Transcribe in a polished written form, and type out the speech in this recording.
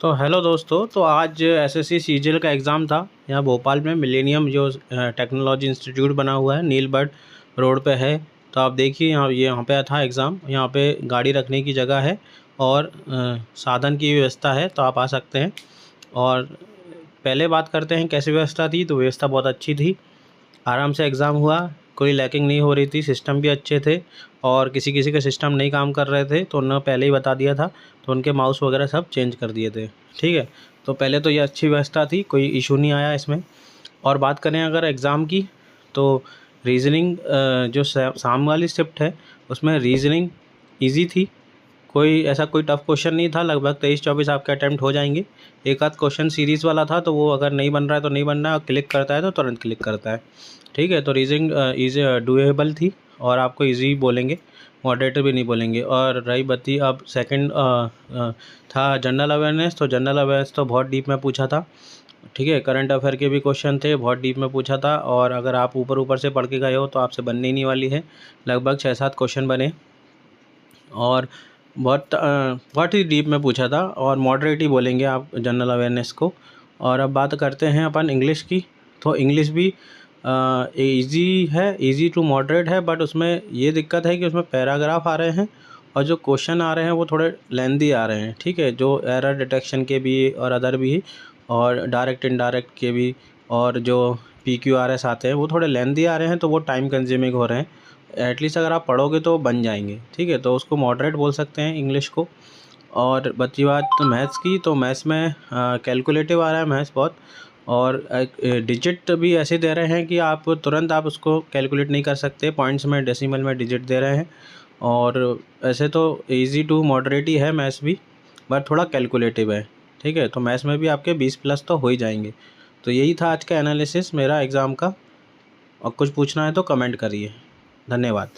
तो हेलो दोस्तों। तो आज एसएससी सीजीएल का एग्ज़ाम था यहाँ भोपाल में। मिलेनियम जो टेक्नोलॉजी इंस्टीट्यूट बना हुआ है नीलबर्ड रोड पे है। तो आप देखिए यहाँ पे था एग्ज़ाम। यहाँ पे गाड़ी रखने की जगह है और साधन की व्यवस्था है, तो आप आ सकते हैं। और पहले बात करते हैं कैसी व्यवस्था थी। तो व्यवस्था बहुत अच्छी थी, आराम से एग्ज़ाम हुआ, कोई लैकिंग नहीं हो रही थी, सिस्टम भी अच्छे थे। और किसी किसी के सिस्टम नहीं काम कर रहे थे तो उन्होंने पहले ही बता दिया था, तो उनके माउस वगैरह सब चेंज कर दिए थे। ठीक है, तो पहले तो ये अच्छी व्यवस्था थी, कोई इशू नहीं आया इसमें। और बात करें अगर एग्ज़ाम की, तो रीज़निंग जो शाम वाली शिफ्ट है उसमें रीज़निंग ईजी थी। कोई टफ़ क्वेश्चन नहीं था, लगभग 23-24 आपके अटैम्प्ट हो जाएंगे। एक आध क्वेश्चन सीरीज़ वाला था, तो वो अगर नहीं बन रहा है तो नहीं बन रहा है, क्लिक करता है तो तुरंत क्लिक करता है। ठीक है, तो रीज़निंग ईजी डूएबल थी और आपको ईजी बोलेंगे, मॉडरेटर भी नहीं बोलेंगे। और रही बत्ती अब सेकंड था जनरल अवेयरनेस। तो जनरल अवेयरनेस तो बहुत डीप में पूछा था। ठीक है, करंट अफेयर के भी क्वेश्चन थे, बहुत डीप में पूछा था। और अगर आप ऊपर ऊपर से पढ़ के गए हो तो आपसे बनने ही नहीं वाली है। लगभग 6-7 क्वेश्चन बने और बहुत ही डीप में पूछा था। और मॉडरेट ही बोलेंगे आप जनरल अवेयरनेस को। और अब बात करते हैं अपन इंग्लिश की। तो इंग्लिश भी इजी है, इजी टू मॉडरेट है, बट उसमें ये दिक्कत है कि उसमें पैराग्राफ आ रहे हैं और जो क्वेश्चन आ रहे हैं वो थोड़े लेंदी आ रहे हैं। ठीक है, जो एरर डिटेक्शन के भी और अदर भी, और डायरेक्ट इनडायरेक्ट के भी, और जो PQRS आते हैं वो थोड़े लेंदी आ रहे हैं, तो वो टाइम कंज्यूमिंग हो रहे हैं। एटलीस्ट अगर आप पढ़ोगे तो बन जाएंगे। ठीक है, तो उसको मॉडरेट बोल सकते हैं इंग्लिश को। और बची बात तो मैथ्स की, तो मैथ्स में कैलकुलेटिव आ रहा है मैथ्स बहुत। और डिजिट भी ऐसे दे रहे हैं कि आप तुरंत आप उसको कैलकुलेट नहीं कर सकते, पॉइंट्स में डेसिमल में डिजिट दे रहे हैं। और ऐसे तो इजी टू मॉडरेट ही है मैथ्स भी, बट थोड़ा कैलकुलेटिव है। ठीक है, तो मैथ्स में भी आपके 20+ तो हो ही जाएंगे। तो यही था आज का एनालिसिस मेरा एग्ज़ाम का। और कुछ पूछना है तो कमेंट करिए। धन्यवाद।